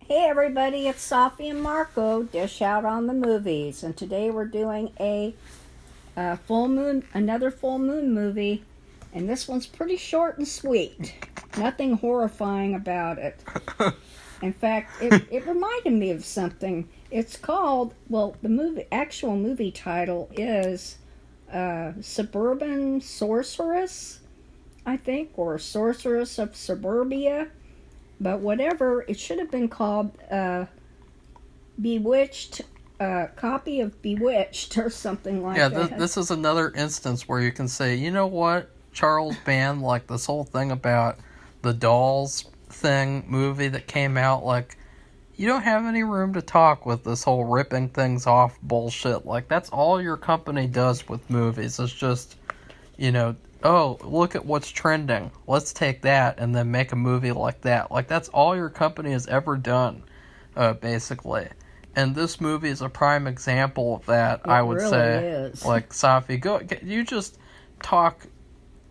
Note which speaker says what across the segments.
Speaker 1: Hey everybody, it's Safi and Marco, Dish Out on the Movies, and today we're doing another full moon movie, and this one's pretty short and sweet. Nothing horrifying about it. In fact, it reminded me of something. It's called, actual movie title is Suburban Sorceress, I think, or Sorceress of Suburbia. But whatever, it should have been called Bewitched, copy of Bewitched or something like that.
Speaker 2: Yeah, this is another instance where you can say, you know what, Charles Band, like this whole thing about the Dolls movie that came out, like, you don't have any room to talk with this whole ripping things off bullshit. Like, that's all your company does with movies. It's just, oh, look at what's trending. Let's take that and then make a movie like that. Like, that's all your company has ever done, basically. And this movie is a prime example of that, I would
Speaker 1: really
Speaker 2: say.
Speaker 1: Is.
Speaker 2: Like, Safi, you just talk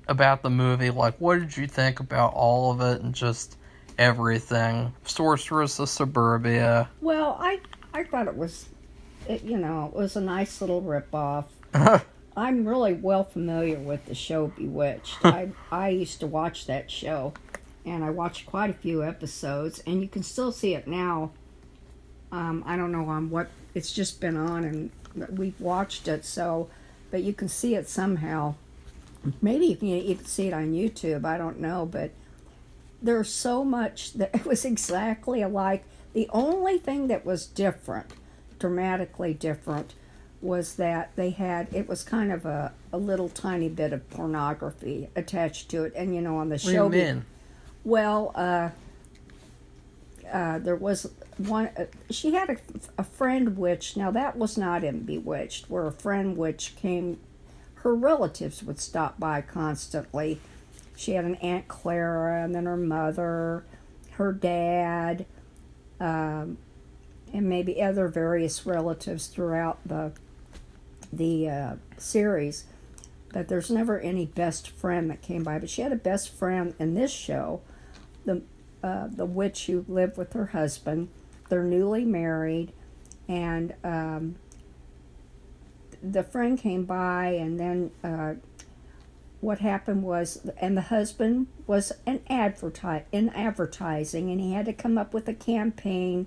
Speaker 2: about the movie. Like, what did you think about all of it and just everything? Sorceress of Suburbia.
Speaker 1: Well, I thought it was, it was a nice little ripoff. I'm really well familiar with the show Bewitched. I used to watch that show, and I watched quite a few episodes, and you can still see it now. I don't know on what, it's just been on, and we've watched it, but you can see it somehow. Maybe you can see it on YouTube, I don't know, but there's so much that it was exactly alike. The only thing that was different, dramatically different, was that it was kind of a little tiny bit of pornography attached to it. And, on the show...
Speaker 2: What do you mean?
Speaker 1: Well, there was one... she had a friend witch. Now, that was not in Bewitched, where a friend witch came... Her relatives would stop by constantly. She had an Aunt Clara, and then her mother, her dad, and maybe other various relatives throughout the series, but there's never any best friend that came by. But she had a best friend in this show, the witch who lived with her husband. They're newly married, and the friend came by, and then what happened was, and the husband was in advertising, and he had to come up with a campaign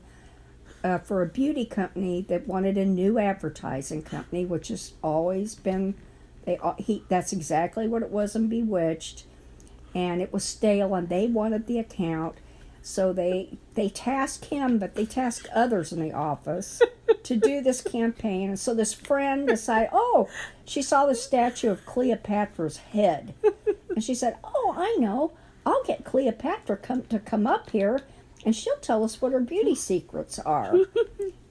Speaker 1: for a beauty company that wanted a new advertising company, which has always been, that's exactly what it was in Bewitched, and it was stale, and they wanted the account, so they tasked him, but they tasked others in the office to do this campaign. And so this friend decided, she saw the statue of Cleopatra's head, and she said, I know, I'll get Cleopatra to come up here, and she'll tell us what her beauty secrets are.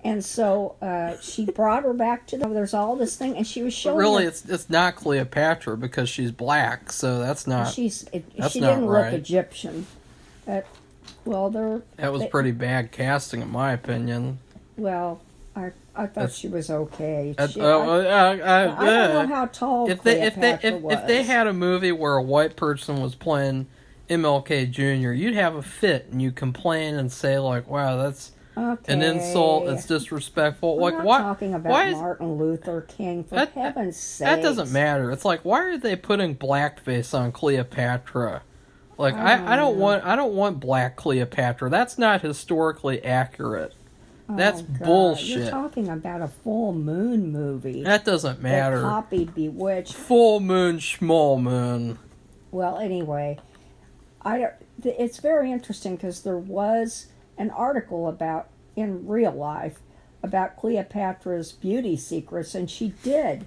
Speaker 1: And so she brought her back to there's all this thing, and she was showing
Speaker 2: Really, it's not Cleopatra because she's black, so that's not...
Speaker 1: she didn't look Egyptian. That was
Speaker 2: pretty bad casting, in my opinion.
Speaker 1: Well, I thought she was okay. I don't know how tall Cleopatra was.
Speaker 2: If they had a movie where a white person was playing MLK Jr., you'd have a fit and you complain and say, like, wow, that's an insult, it's disrespectful.
Speaker 1: We're not talking about Martin Luther King, for heaven's sake.
Speaker 2: That doesn't matter. It's like, why are they putting blackface on Cleopatra? Like, I don't want black Cleopatra. That's not historically accurate. That's bullshit.
Speaker 1: You're talking about a full moon movie.
Speaker 2: That doesn't matter.
Speaker 1: That copied Bewitched.
Speaker 2: Full moon, small moon.
Speaker 1: Well, anyway, it's very interesting because there was an article in real life about Cleopatra's beauty secrets, and she did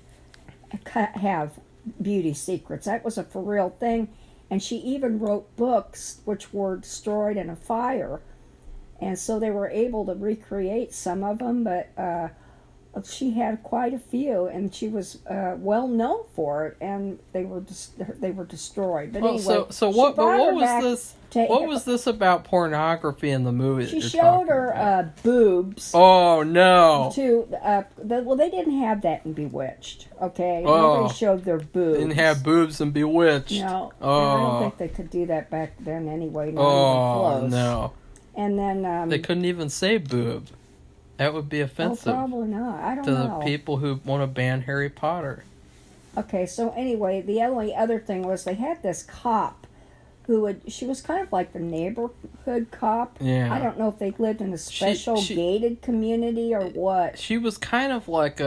Speaker 1: have beauty secrets. That was a for real thing, and she even wrote books which were destroyed in a fire. And so they were able to recreate some of them, but she had quite a few, and she was well known for it, and they were destroyed. But anyway,
Speaker 2: so what was this? What was this about pornography in the movie?
Speaker 1: She showed her boobs.
Speaker 2: Oh no!
Speaker 1: They didn't have that in Bewitched. Okay, nobody showed their boobs.
Speaker 2: Didn't have boobs in Bewitched.
Speaker 1: No, I don't think they could do that back then anyway.
Speaker 2: No.
Speaker 1: And then
Speaker 2: They couldn't even say boob. That would be
Speaker 1: oh,
Speaker 2: offensive
Speaker 1: probably not. I don't
Speaker 2: to the
Speaker 1: know.
Speaker 2: people who want to ban Harry Potter.
Speaker 1: Okay, so anyway, the only other thing was they had this cop she was kind of like the neighborhood cop.
Speaker 2: Yeah.
Speaker 1: I don't know if they lived in a special gated community or what.
Speaker 2: She was kind of like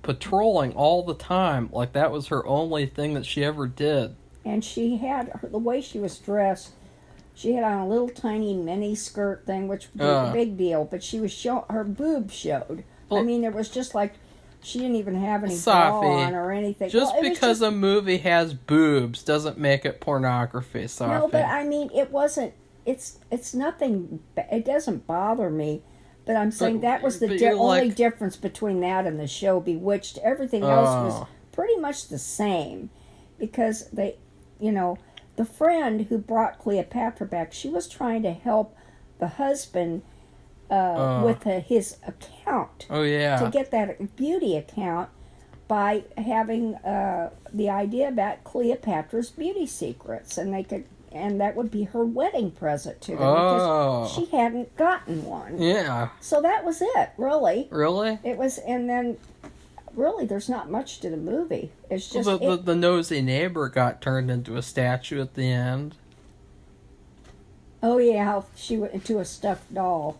Speaker 2: patrolling all the time. Like that was her only thing that she ever did.
Speaker 1: And she had, the way she was dressed, she had on a little tiny mini skirt thing, which was a big deal, but she was her boob showed. Well, I mean, it was just like, she didn't even have any bra on or anything.
Speaker 2: Just because a movie has boobs doesn't make it pornography, Safi.
Speaker 1: No, but I mean, it wasn't, it's nothing, it doesn't bother me, but I'm saying that was the only difference between that and the show Bewitched. Everything else was pretty much the same, because they, the friend who brought Cleopatra back, she was trying to help the husband with his account.
Speaker 2: Oh, yeah.
Speaker 1: To get that beauty account by having the idea about Cleopatra's beauty secrets, and that would be her wedding present to them because she hadn't gotten one.
Speaker 2: Yeah.
Speaker 1: So that was it, really.
Speaker 2: Really?
Speaker 1: It was, and then really, there's not much to the movie. It's just
Speaker 2: the nosy neighbor got turned into a statue at the end.
Speaker 1: Oh yeah, how she went into a stuffed doll.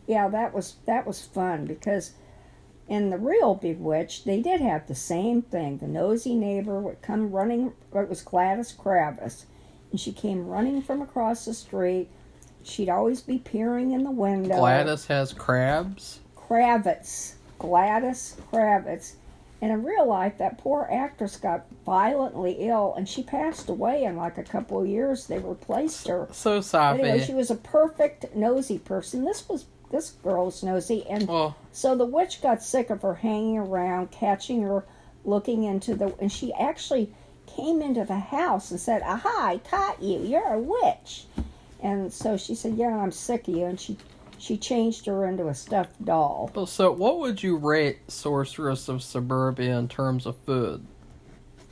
Speaker 1: Yeah, that was fun because in the real Bewitched, they did have the same thing. The nosy neighbor would come running. It was Gladys Kravis, and she came running from across the street. She'd always be peering in the window.
Speaker 2: Gladys has crabs?
Speaker 1: Kravitz. Gladys Kravitz. And in real life, that poor actress got violently ill, and she passed away in like a couple of years. They replaced her.
Speaker 2: So Safi.
Speaker 1: Anyway, she was a perfect nosy person. This girl's nosy, and so the witch got sick of her hanging around, catching her, looking into and she actually came into the house and said, "Aha, I caught you. You're a witch." And so she said, "Yeah, I'm sick of you," and she changed her into a stuffed doll.
Speaker 2: So what would you rate Sorceress of Suburbia in terms of food?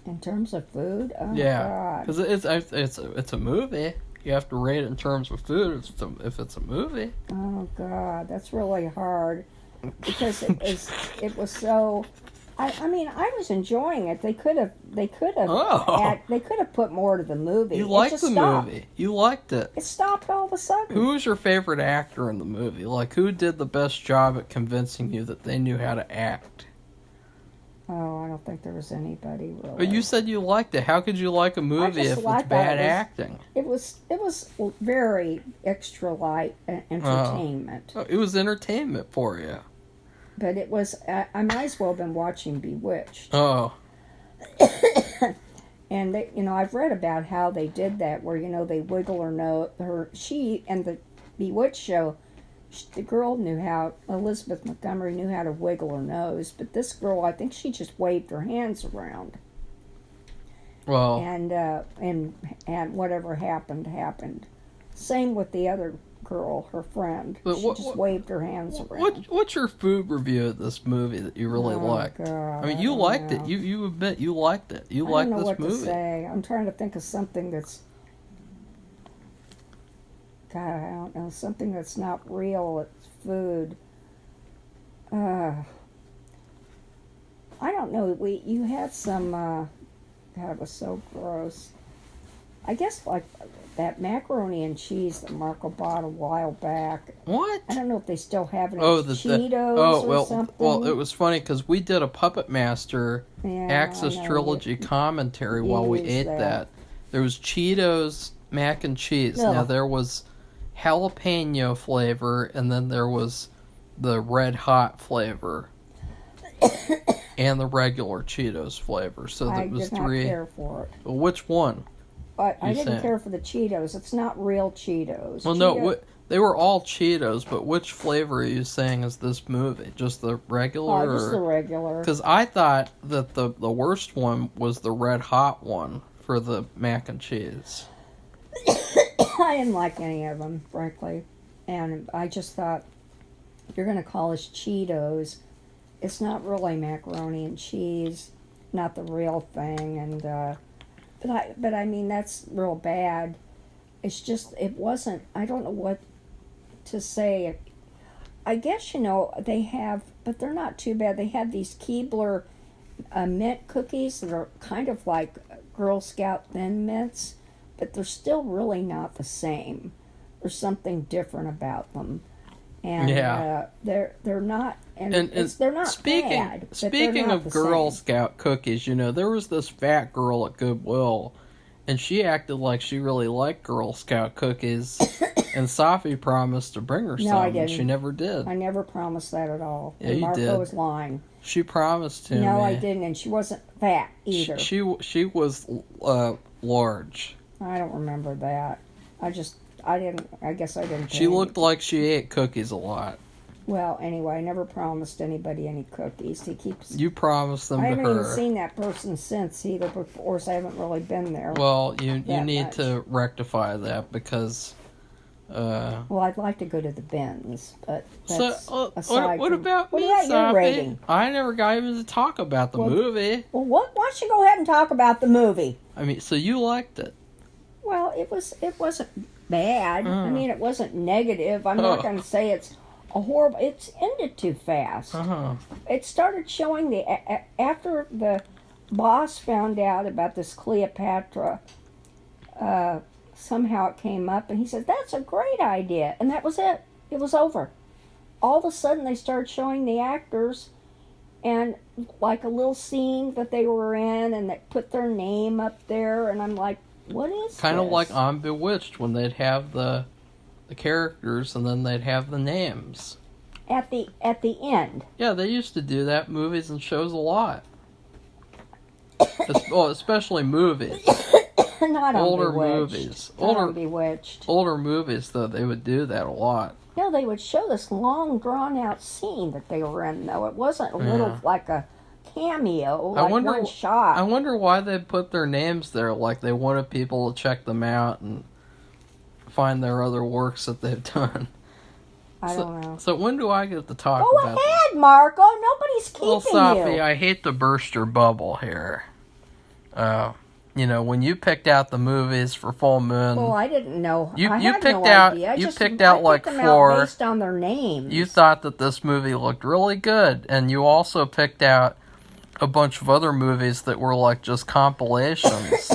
Speaker 1: In terms of food? Oh,
Speaker 2: yeah, because it's a movie. You have to rate it in terms of food if it's a movie.
Speaker 1: Oh God, that's really hard because it was so. I mean, I was enjoying it. They could have put more to the movie.
Speaker 2: You liked the movie. You liked it.
Speaker 1: It stopped all of a sudden.
Speaker 2: Who was your favorite actor in the movie? Like, who did the best job at convincing you that they knew how to act?
Speaker 1: Oh, I don't think there was anybody really.
Speaker 2: But you said you liked it. How could you like a movie if it's bad acting?
Speaker 1: It was very extra light entertainment.
Speaker 2: It was entertainment for you.
Speaker 1: But it was, I might as well have been watching Bewitched.
Speaker 2: Oh.
Speaker 1: And, I've read about how they did that, where, they wiggle her nose. She, and the Bewitched show, the girl Elizabeth Montgomery knew how to wiggle her nose. But this girl, I think she just waved her hands around.
Speaker 2: Well.
Speaker 1: And whatever happened. Same with the other girl, her friend. She just waved her hands around.
Speaker 2: What's your food review of this movie that you really liked?
Speaker 1: God,
Speaker 2: I mean, you liked it. You admit you liked it. You liked this movie. I don't know what to
Speaker 1: say. I'm trying to think of something that's... God, I don't know. Something that's not real. It's food. I don't know. You had some... God, it was so gross. I guess like that macaroni and cheese that Marco bought a while back.
Speaker 2: What?
Speaker 1: I don't know if they still have any Cheetos or something.
Speaker 2: Well, it was funny because we did a Puppet Master Axis Trilogy commentary while we ate that. There was Cheetos mac and cheese. No. Now there was jalapeno flavor, and then there was the red hot flavor. And the regular Cheetos flavor. So there was three. I did not care for it. Well, which one?
Speaker 1: I didn't care for the Cheetos. It's not real Cheetos.
Speaker 2: Well, no, they were all Cheetos, but which flavor are you saying is this movie? Just the regular?
Speaker 1: Oh, just the regular.
Speaker 2: Because I thought that the worst one was the red hot one for the mac and cheese.
Speaker 1: I didn't like any of them, frankly. And I just thought, you're going to call this Cheetos. It's not really macaroni and cheese, not the real thing, and but I mean that's real bad. It's just it wasn't. I don't know what to say, I guess, they have, but they're not too bad. They have these Keebler mint cookies that are kind of like Girl Scout Thin Mints, but they're still really not the same. There's something different about them. And they're not, and they're not bad.
Speaker 2: Speaking of Girl Scout cookies, there was this fat girl at Goodwill, and she acted like she really liked Girl Scout cookies, and Safi promised to bring her some,
Speaker 1: I didn't.
Speaker 2: And she never did.
Speaker 1: I never promised that at all.
Speaker 2: Yeah, you
Speaker 1: Marco
Speaker 2: did.
Speaker 1: was lying.
Speaker 2: She promised to me.
Speaker 1: No, I didn't, and she wasn't fat either.
Speaker 2: She was large.
Speaker 1: I don't remember that. I guess I didn't.
Speaker 2: She looked like she ate cookies a lot.
Speaker 1: Well, anyway, I never promised anybody any cookies.
Speaker 2: You promised them to her.
Speaker 1: I haven't even seen that person since either, of course I haven't really been there.
Speaker 2: Well, you need to rectify that because...
Speaker 1: well, I'd like to go to the bins, but that's
Speaker 2: what about me,
Speaker 1: Safi? Your rating?
Speaker 2: I never got even to talk about the movie.
Speaker 1: Well, why don't you go ahead and talk about the movie?
Speaker 2: I mean, so you liked it?
Speaker 1: Well, it wasn't bad. I mean, it wasn't negative. I'm not going to say it's a horrible. It's ended too fast. It started showing after the boss found out about this Cleopatra. Somehow it came up, and he said, "That's a great idea," and that was it. It was over. All of a sudden, they started showing the actors, and like a little scene that they were in, and they put their name up there, and I'm like, what is
Speaker 2: kind
Speaker 1: this?
Speaker 2: of like on Bewitched when they'd have the characters and then they'd have the names
Speaker 1: at the end.
Speaker 2: Yeah, they used to do that movies and shows a lot. Especially movies.
Speaker 1: Not on
Speaker 2: older
Speaker 1: Bewitched.
Speaker 2: Movies.
Speaker 1: Not on Bewitched.
Speaker 2: Older movies, though, they would do that a lot.
Speaker 1: No, they would show this long, drawn-out scene that they were in, though. It wasn't a little, like a cameo, one shot.
Speaker 2: I wonder why they put their names there, like they wanted people to check them out and find their other works that they've done.
Speaker 1: I don't know.
Speaker 2: So when do I get to talk
Speaker 1: about
Speaker 2: about
Speaker 1: ahead, Marco. Nobody's keeping
Speaker 2: you. Well, Safi, I hate to burst your bubble here. When you picked out the movies for Full Moon...
Speaker 1: Well, I didn't know.
Speaker 2: You
Speaker 1: picked
Speaker 2: out like
Speaker 1: them
Speaker 2: 4...
Speaker 1: out based on their names.
Speaker 2: You thought that this movie looked really good, and you also picked out a bunch of other movies that were like just compilations.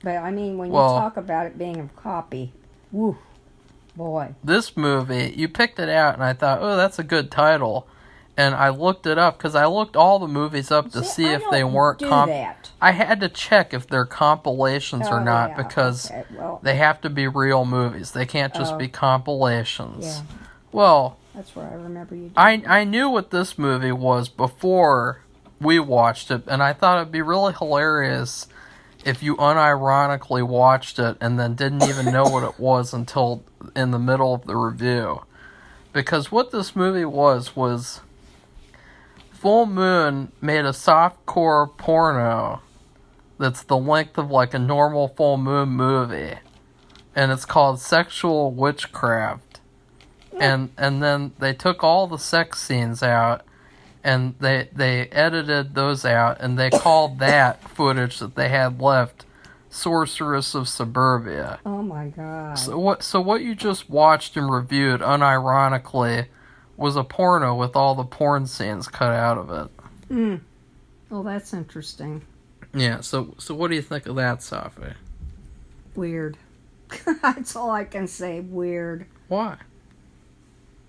Speaker 1: But, I mean, when you talk about it being a copy, woo, boy.
Speaker 2: This movie, you picked it out, and I thought, oh, that's a good title. And I looked it up, because I looked all the movies up to see if they weren't... I had to check if they're compilations or not, because they have to be real movies. They can't just be compilations.
Speaker 1: Yeah.
Speaker 2: Well...
Speaker 1: That's where I remember you doing
Speaker 2: I knew what this movie was before we watched it, and I thought it'd be really hilarious if you unironically watched it and then didn't even know what it was until in the middle of the review. Because what this movie was Full Moon made a softcore porno that's the length of like a normal Full Moon movie. And it's called Sexual Witchcraft. And then they took all the sex scenes out and they edited those out and they called that footage that they had left Sorceress of Suburbia.
Speaker 1: Oh my god.
Speaker 2: So what you just watched and reviewed unironically was a porno with all the porn scenes cut out of it.
Speaker 1: Well, that's interesting.
Speaker 2: Yeah, so what do you think of that, Safi?
Speaker 1: Weird. That's all I can say, weird.
Speaker 2: Why?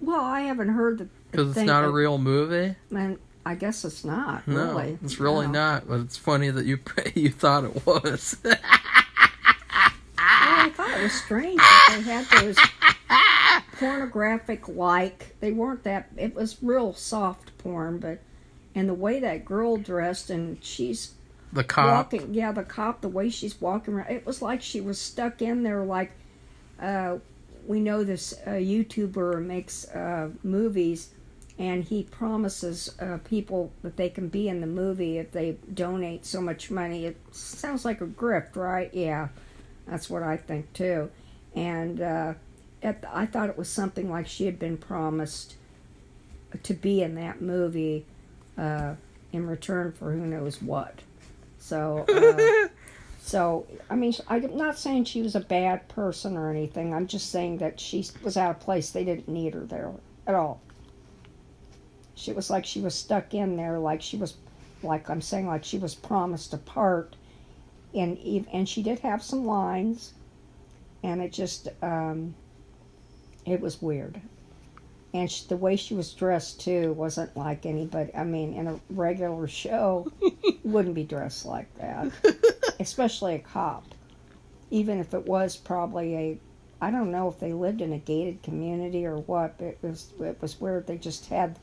Speaker 1: Well, I haven't heard the
Speaker 2: because it's not a real movie?
Speaker 1: And I guess it's not,
Speaker 2: no,
Speaker 1: really.
Speaker 2: It's really not, but it's funny that you thought it was.
Speaker 1: Well, I thought it was strange that they had those pornographic they weren't that, it was real soft porn, but, and the way that girl dressed, and she's
Speaker 2: the cop.
Speaker 1: The cop, the way she's walking around, it was like she was stuck in there like, we know this YouTuber makes movies, and he promises people that they can be in the movie if they donate so much money. It sounds like a grift, right? Yeah, that's what I think too. And I thought it was something like she had been promised to be in that movie in return for who knows what. So So, I mean, I'm not saying she was a bad person or anything. I'm just saying that she was out of place. They didn't need her there at all. She was like she was stuck in there, like she was, like I'm saying, like she was promised a part. And she did have some lines, and it just, it was weird. And the way she was dressed, too, wasn't like anybody. I mean, in a regular show, you wouldn't be dressed like that. Especially a cop. Even if it was probably I don't know if they lived in a gated community or what, but it was weird. They just had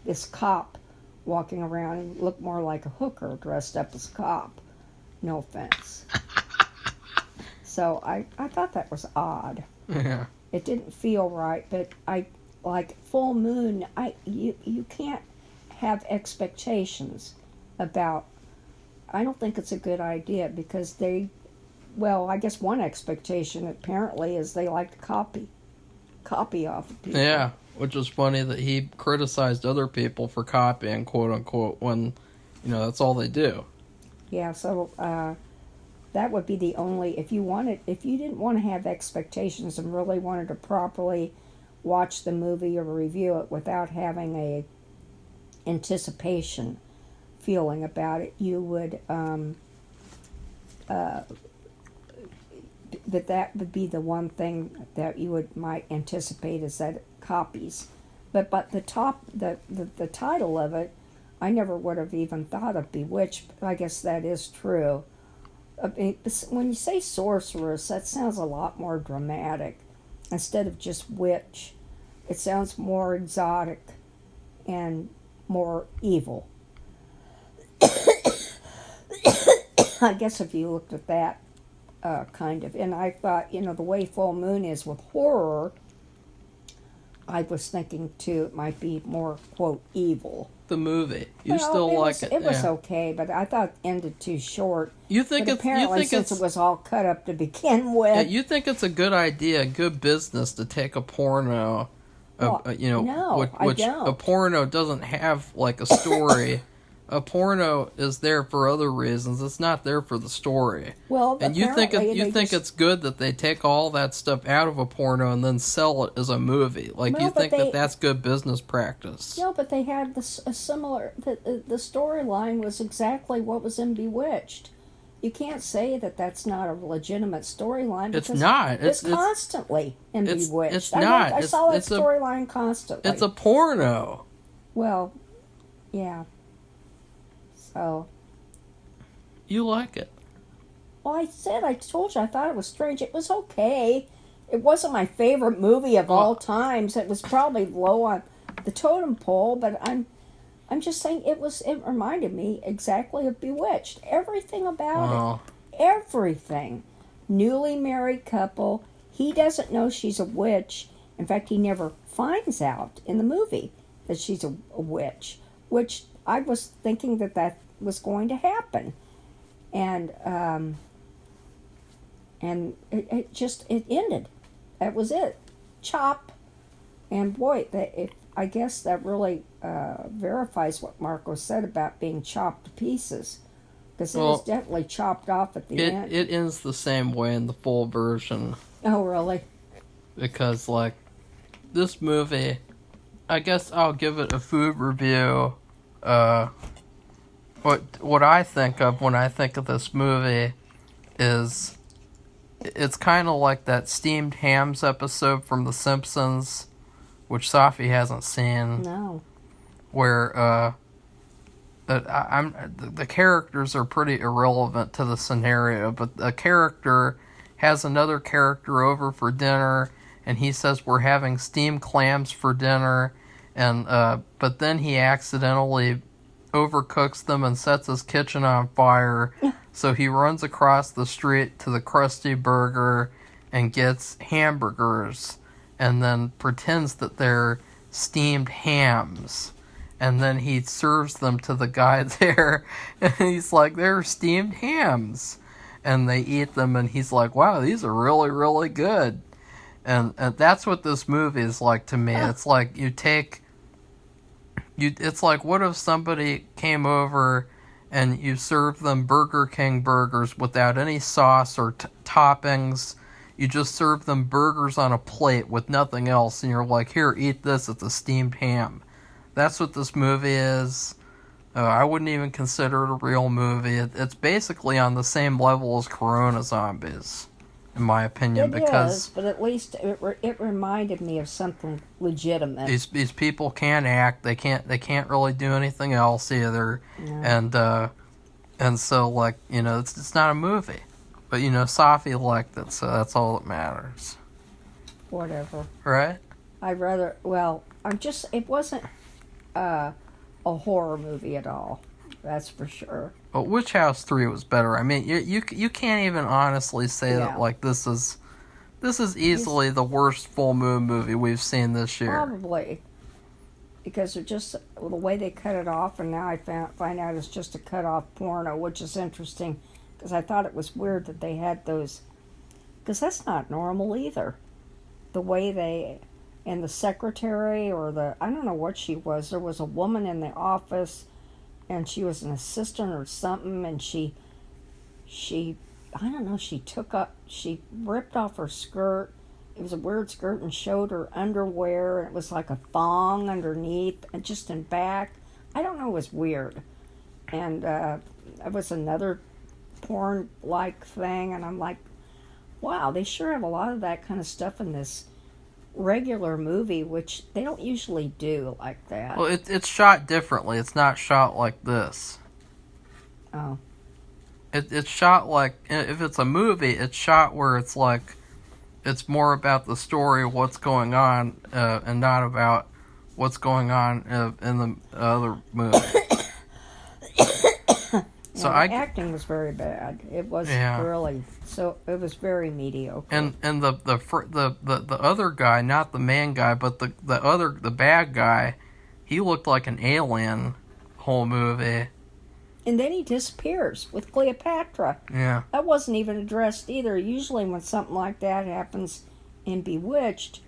Speaker 1: this cop walking around and looked more like a hooker dressed up as a cop. No offense. So I thought that was odd.
Speaker 2: Yeah.
Speaker 1: It didn't feel right, but like full moon, you can't have expectations about. I don't think it's a good idea because I guess one expectation apparently is they like to copy off of people.
Speaker 2: Yeah, which is funny that he criticized other people for copying, quote unquote, when, that's all they do.
Speaker 1: Yeah, so that would be the only, if you didn't want to have expectations and really wanted to properly watch the movie or review it without having a anticipation feeling about it, you would that would be the one thing that you might anticipate is that it copies. But the title of it, I never would have even thought of Bewitched, but I guess that is true. When you say sorceress, that sounds a lot more dramatic. Instead of just witch, it sounds more exotic and more evil. I guess if you looked at that kind of, and I thought, the way Full Moon is with horror, I was thinking too it might be more, quote, evil.
Speaker 2: The movie, you still like it?
Speaker 1: It was okay, but I thought it ended too short.
Speaker 2: You think
Speaker 1: but apparently since it was all cut up to begin with.
Speaker 2: Yeah, you think it's a good idea, good business to take a porno,
Speaker 1: no,
Speaker 2: which
Speaker 1: I don't.
Speaker 2: A porno doesn't have like a story. A porno is there for other reasons. It's not there for the story.
Speaker 1: Well,
Speaker 2: and you think it's good that they take all that stuff out of a porno and then sell it as a movie. Like you think that's good business practice.
Speaker 1: No, but they had a similar. The storyline was exactly what was in Bewitched. You can't say that that's not a legitimate storyline.
Speaker 2: It's not.
Speaker 1: It's constantly in Bewitched.
Speaker 2: It's not.
Speaker 1: I saw that storyline constantly.
Speaker 2: It's a porno.
Speaker 1: Well, yeah. So.
Speaker 2: You like it?
Speaker 1: Well, I told you, I thought it was strange. It was okay. It wasn't my favorite movie of all times. It was probably low on the totem pole, but I'm just saying it reminded me exactly of Bewitched. Everything about it. Everything. Newly married couple. He doesn't know she's a witch. In fact, he never finds out in the movie that she's a witch, which I was thinking that was going to happen. And it ended. That was it. Chop. And boy, I guess that really verifies what Marco said about being chopped to pieces. Because it was definitely chopped off at the end.
Speaker 2: It ends the same way in the full version.
Speaker 1: Oh, really?
Speaker 2: Because, this movie, I guess I'll give it a food review. What I think of when I think of this movie is it's kind of like that steamed hams episode from The Simpsons, which Safi hasn't seen.
Speaker 1: No.
Speaker 2: Where the characters are pretty irrelevant to the scenario, but a character has another character over for dinner, and he says we're having steamed clams for dinner, and but then he accidentally overcooks them and sets his kitchen on fire. So he runs across the street to the Krusty Burger and gets hamburgers and then pretends that they're steamed hams. And then he serves them to the guy there and he's like, they're steamed hams. And they eat them and he's like, wow, these are really, really good. And that's what this movie is like to me. It's like it's like, what if somebody came over and you serve them Burger King burgers without any sauce or toppings. You just serve them burgers on a plate with nothing else, and you're like, here, eat this, it's a steamed ham. That's what this movie is. I wouldn't even consider it a real movie. It's basically on the same level as Corona Zombies, in my opinion, because
Speaker 1: but at least it reminded me of something legitimate.
Speaker 2: These people can't act. They can't really do anything else either, no. And so like it's not a movie, but Safi liked it, so that's all that matters.
Speaker 1: Whatever.
Speaker 2: Right.
Speaker 1: It wasn't a horror movie at all. That's for sure.
Speaker 2: But Witch House 3 was better. I mean, you can't even honestly say that like this is easily the worst full moon movie we've seen this year.
Speaker 1: Probably. Because they're just the way they cut it off, and now I find out it's just a cut off porno, which is interesting because I thought it was weird that they had those, because that's not normal either. The way they, and the secretary I don't know what she was. There was a woman in the office, and she was an assistant or something, and she I don't know, she ripped off her skirt. It was a weird skirt and showed her underwear, and it was like a thong underneath and just in back. I don't know, it was weird. And it was another porn-like thing, and I'm like, wow, they sure have a lot of that kind of stuff in this regular movie, which they don't usually do like that.
Speaker 2: Well, it's shot differently. It's not shot like this.
Speaker 1: Oh.
Speaker 2: It's shot like, if it's a movie, it's shot where it's like, it's more about the story of what's going on, and not about what's going on in the other movie.
Speaker 1: So the acting was very bad. It was really, so it was very mediocre.
Speaker 2: And the other guy, not the main guy, but the bad guy, he looked like an alien whole movie.
Speaker 1: And then he disappears with Cleopatra.
Speaker 2: Yeah.
Speaker 1: That wasn't even addressed either. Usually when something like that happens in Bewitched,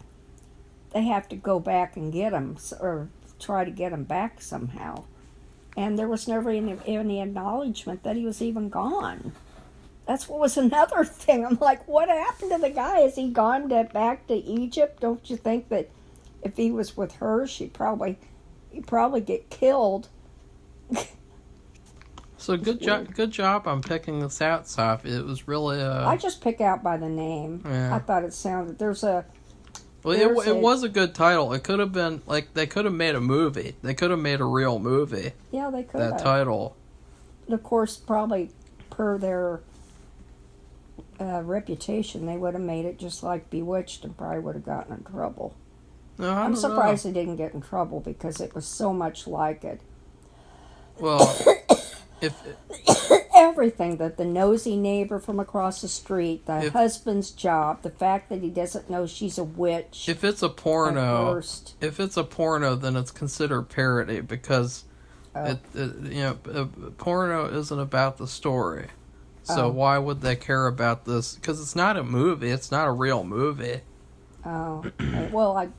Speaker 1: they have to go back and get him, or try to get him back somehow. And there was never any acknowledgement that he was even gone. That's what was another thing. I'm like, what happened to the guy? Has he gone back to Egypt? Don't you think that if he was with her, he'd probably get killed?
Speaker 2: So good job on picking this out, Safi. It was really
Speaker 1: I just pick out by the name.
Speaker 2: Yeah.
Speaker 1: I thought it sounded.
Speaker 2: Well, it was a good title. It could have been like they could have made a movie. They could have made a real movie.
Speaker 1: Yeah, they could have.
Speaker 2: That title.
Speaker 1: And of course, probably per their reputation, they would have made it just like Bewitched and probably would have gotten in trouble.
Speaker 2: No,
Speaker 1: I'm surprised they didn't get in trouble because it was so much like it.
Speaker 2: Well,
Speaker 1: everything, that the nosy neighbor from across the street, the husband's job, the fact that he doesn't know she's a witch.
Speaker 2: If it's a porno, then it's considered parody because porno isn't about the story. So why would they care about this? Because it's not a movie. It's not a real movie.
Speaker 1: Oh, well,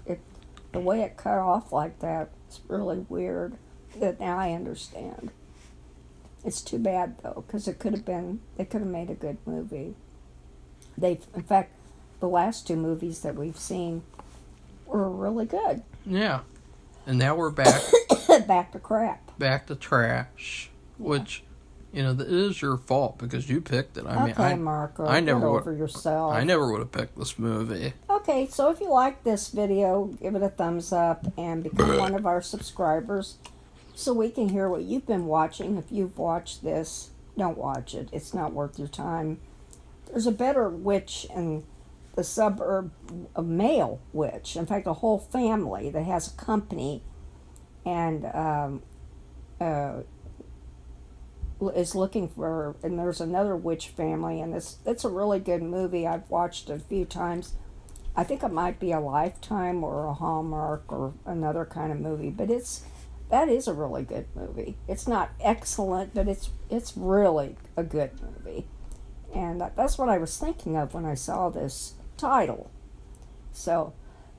Speaker 1: the way it cut off like that, it's really weird. That now I understand. It's too bad though, because they could have made a good movie. In fact, the last two movies that we've seen were really good.
Speaker 2: Yeah, and now we're back.
Speaker 1: Back to crap.
Speaker 2: Back to trash, which, it is your fault because you picked it.
Speaker 1: Marco, get over yourself.
Speaker 2: I never would have picked this movie.
Speaker 1: Okay, so if you like this video, give it a thumbs up and become one of our subscribers, so we can hear what you've been watching. If you've watched this, don't watch it. It's not worth your time. There's a better witch in the suburb, a male witch. In fact, a whole family that has a company and is looking for, and there's another witch family, and it's a really good movie. I've watched it a few times. I think it might be a Lifetime or a Hallmark or another kind of movie, but that is a really good movie. It's not excellent, but it's really a good movie. And that's what I was thinking of when I saw this title. So,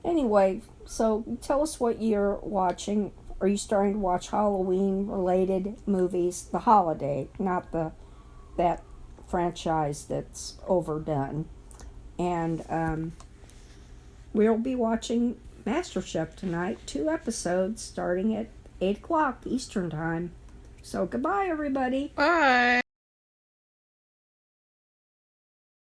Speaker 1: anyway, so tell us what you're watching are you starting to watch Halloween-related movies? The holiday, not that franchise that's overdone. And we'll be watching MasterChef tonight. 2 episodes starting at 8 o'clock Eastern Time. So goodbye, everybody.
Speaker 2: Bye.